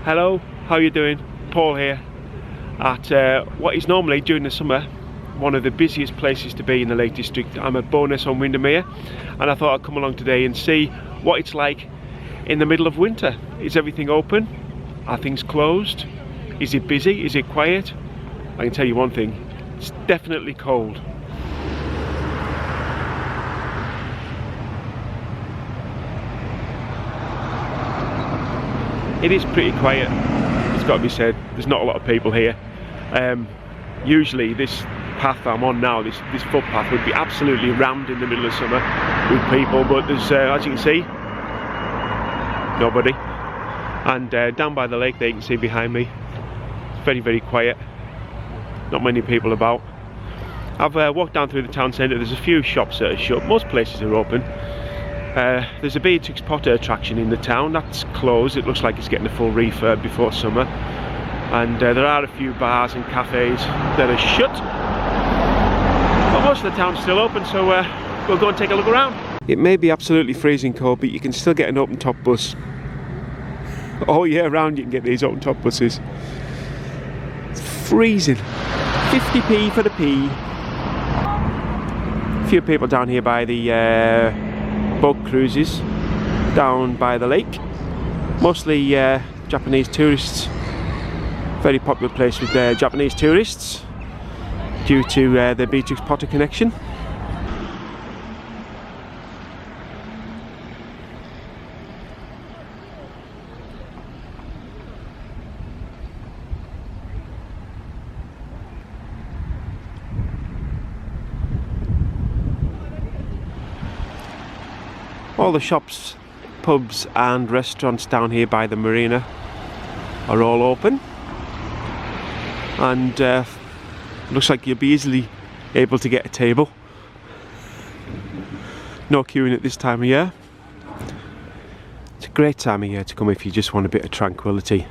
Hello, how you doing? Paul here at what is normally during the summer one of the busiest places to be in the Lake District. I'm at Bowness-on-Windemere and I thought I'd come along today and see what it's like in the middle of winter. Is everything open? Are things closed? Is it busy? Is it quiet? I can tell you one thing, it's definitely cold. It is pretty quiet, it's got to be said. There's not a lot of people here. Usually this path I'm on now, this footpath would be absolutely rammed in the middle of summer with people, but there's, as you can see, nobody. And down by the lake there you can see behind me, it's very, very quiet. Not many people about. I've walked down through the town centre. There's a few shops that are shut, most places are open. There's a Beatrix Potter attraction in the town, that's closed. It looks like it's getting a full refurb before summer. And there are a few bars and cafes that are shut. But most of the town's still open, so we'll go and take a look around. It may be absolutely freezing cold, but you can still get an open top bus. All year round you can get these open top buses. It's freezing. 50p for the P. A few people down here by the boat cruises down by the lake, mostly Japanese tourists. Very popular place with Japanese tourists due to the Beatrix Potter connection. All the shops, pubs and restaurants down here by the marina are all open, and looks like you'll be easily able to get a table. No queuing at this time of year. It's a great time of year to come if you just want a bit of tranquility.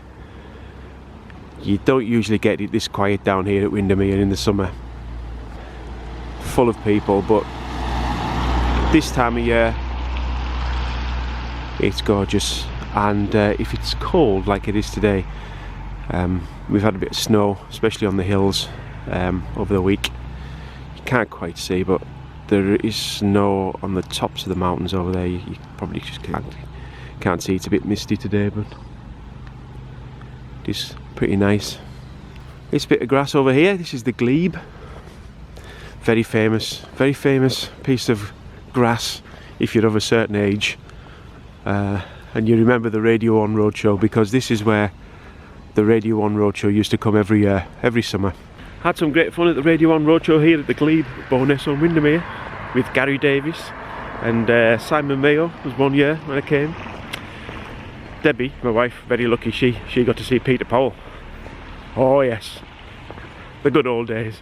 You don't usually get it this quiet down here at Windermere in the summer. Full of people, but this time of year it's gorgeous. And if it's cold like it is today, we've had a bit of snow, especially on the hills over the week. You can't quite see, but there is snow on the tops of the mountains over there. You probably just can't see. It's a bit misty today, but it's pretty nice. This bit of grass over here, this is the glebe. Very famous piece of grass if you're of a certain age. And you remember the Radio 1 Roadshow, because this is where the Radio 1 Roadshow used to come every year, every summer. Had some great fun at the Radio 1 Roadshow here at the glebe, Bowness-on-Windemere, with Gary Davis and Simon Mayo was one year when I came. Debbie, my wife, very lucky, she got to see Peter Powell. Oh yes, the good old days.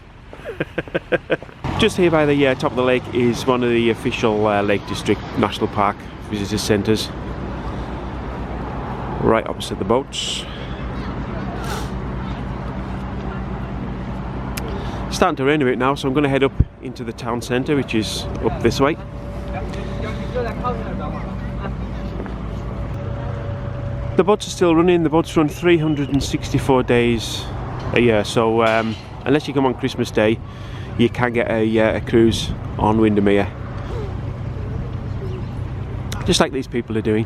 Just here by the top of the lake is one of the official Lake District National Park visitor centres, right opposite the boats. It's starting to rain a bit now, so I'm going to head up into the town centre, which is up this way. The boats are still running. The boats run 364 days a year, so unless you come on Christmas Day, you can get a cruise on Windermere, just like these people are doing.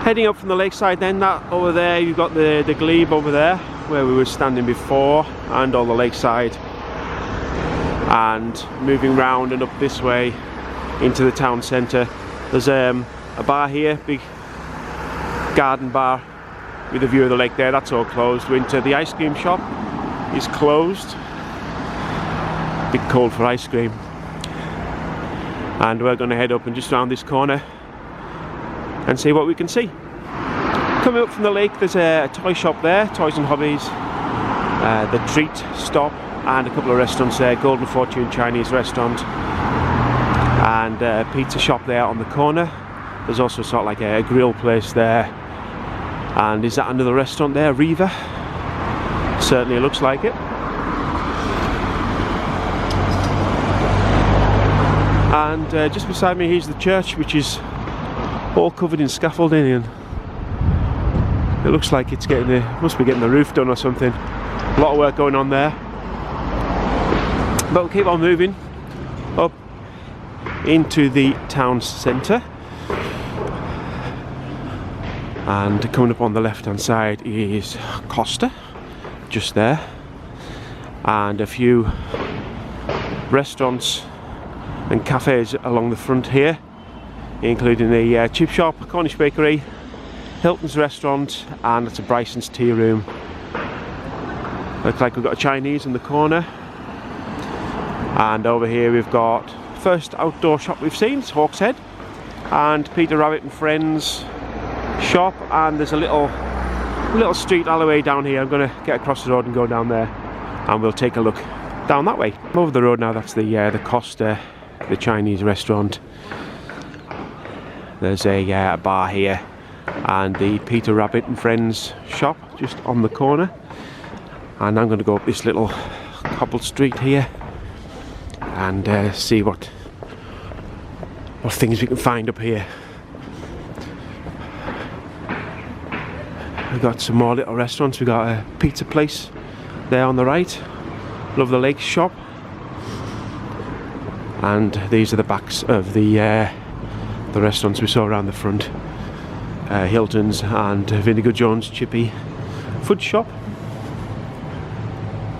Heading up from the lakeside then, that over there, you've got the glebe over there where we were standing before, and all the lakeside, and moving round and up this way into the town centre. There's a bar here, big garden bar with a view of the lake there. That's all closed winter. The ice cream shop is closed. Bit cold for ice cream. And we're going to head up and just round this corner and see what we can see. Coming up from the lake, there's a toy shop there, Toys and Hobbies, the Treat Stop, and a couple of restaurants there, Golden Fortune Chinese restaurant, and a pizza shop there on the corner. There's also sort of like a grill place there. And is that another restaurant there, Riva? Certainly looks like it. And just beside me here's the church, which is all covered in scaffolding, and It looks like it's must be getting the roof done or something. A lot of work going on there. But we'll keep on moving up into the town centre. And coming up on the left hand side is Costa, just there. And a few restaurants and cafes along the front here, including the chip shop, Cornish bakery, Hilton's restaurant, and it's a Bryson's tea room. Looks like we've got a Chinese in the corner. And over here we've got first outdoor shop we've seen, it's Hawkshead, and Peter Rabbit and Friends shop. And there's a little street alleyway down here. I'm going to get across the road and go down there, and we'll take a look down that way. Over the road now, that's the Costa, the Chinese restaurant. There's a bar here, and the Peter Rabbit and Friends shop just on the corner. And I'm going to go up this little cobbled street here and see what things we can find up here. We've got some more little restaurants. We've got a pizza place there on the right, Love the Lake shop, and these are the backs of the restaurants we saw around the front. Hilton's and Vinegar Jones Chippy food shop,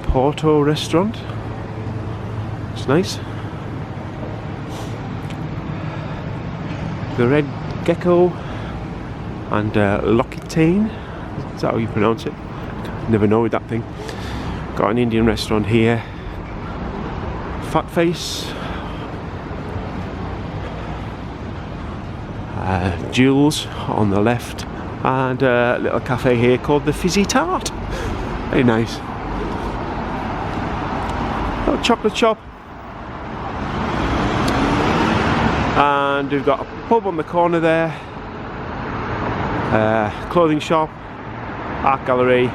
Porto restaurant, it's nice, the Red Gecko and L'Occitane, is that how you pronounce it? Never know with that thing. Got an Indian restaurant here, Fat Face, Jules on the left, and a little cafe here called the Fizzy Tart. Very nice. Little chocolate shop, and we've got a pub on the corner there, clothing shop, art gallery,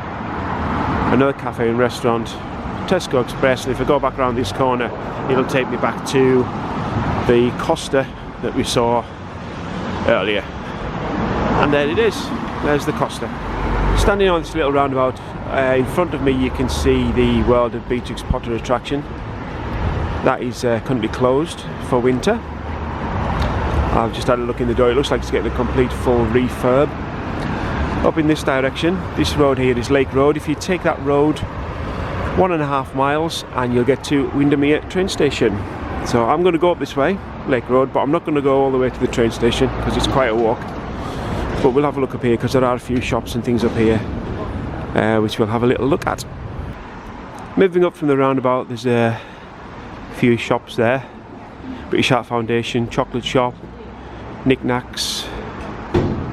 another cafe and restaurant, Tesco Express, and if I go back around this corner it'll take me back to the Costa that we saw earlier. And there it is, there's the Costa. Standing on this little roundabout, in front of me you can see the World of Beatrix Potter attraction. That is currently closed for winter. I've just had a look in the door, it looks like it's getting a complete full refurb. Up in this direction, this road here is Lake Road. If you take that road 1.5 miles and you'll get to Windemere train station. So I'm going to go up this way, Lake Road, but I'm not going to go all the way to the train station because it's quite a walk. But we'll have a look up here because there are a few shops and things up here which we'll have a little look at. Moving up from the roundabout, there's a few shops there. British Art Foundation, chocolate shop, knickknacks,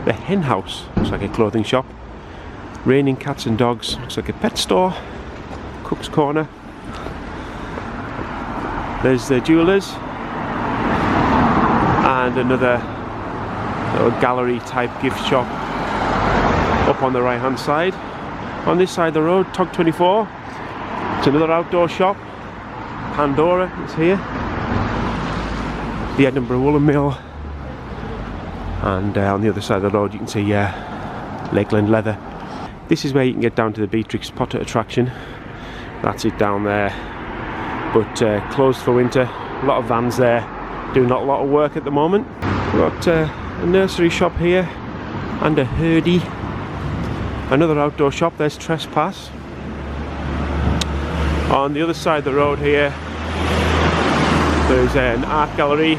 the Hen House, looks like a clothing shop, Raining Cats and Dogs, looks like a pet store, Cook's Corner, there's the Jewellers, and another little gallery type gift shop up on the right hand side. On this side of the road, Tog 24, it's another outdoor shop, Pandora is here, the Edinburgh Woolen Mill, and on the other side of the road you can see Lakeland Leather. This is where you can get down to the Beatrix Potter attraction. That's it down there, but closed for winter. A lot of vans there doing not a lot of work at the moment. We've got a nursery shop here and a herdie. Another outdoor shop, there's Trespass. On the other side of the road here there's an art gallery,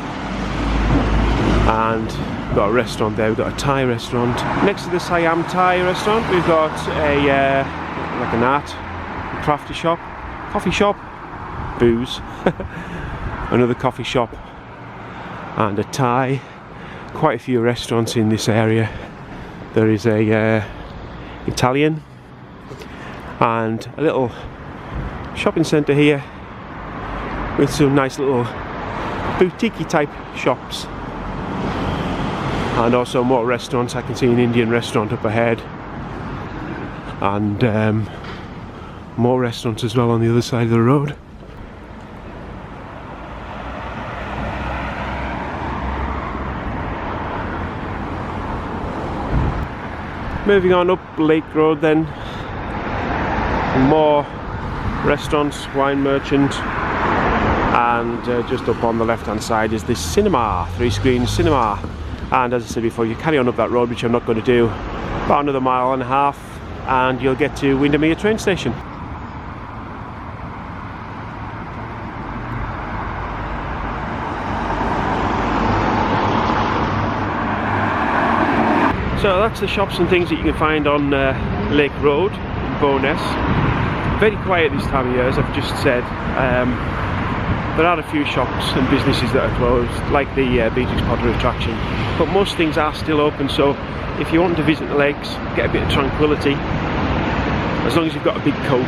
and we've got a restaurant there. We've got a Thai restaurant. Next to the Siam Thai restaurant we've got a like an art and crafty shop, coffee shop, booze, another coffee shop, and a Thai. Quite a few restaurants in this area. There is a Italian and a little shopping centre here with some nice little boutique type shops, and also more restaurants. I can see an Indian restaurant up ahead, and more restaurants as well on the other side of the road. Moving on up Lake Road then, more restaurants, wine merchant, and just up on the left hand side is this cinema, 3-screen cinema. And as I said before, you carry on up that road, which I'm not going to do, about another 1.5 miles, and you'll get to Windemere train station. So that's the shops and things that you can find on Lake Road in Bowness. Very quiet this time of year, as I've just said. There are a few shops and businesses that are closed, like the Beatrix Potter attraction, but most things are still open. So if you want to visit the lakes, get a bit of tranquility, as long as you've got a big coat,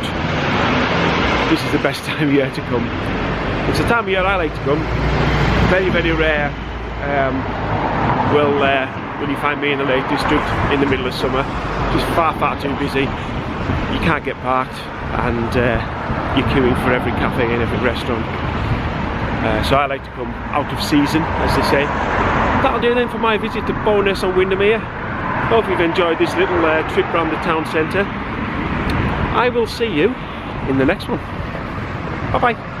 this is the best time of year to come. It's the time of year I like to come. Very, very rare will you find me in the Lake District in the middle of summer. Just far, far too busy. You can't get parked, and you're queuing for every cafe and every restaurant. So I like to come out of season, as they say. That'll do then for my visit to Bowness-on-Windemere. Hope you've enjoyed this little trip around the town centre. I will see you in the next one. Bye bye.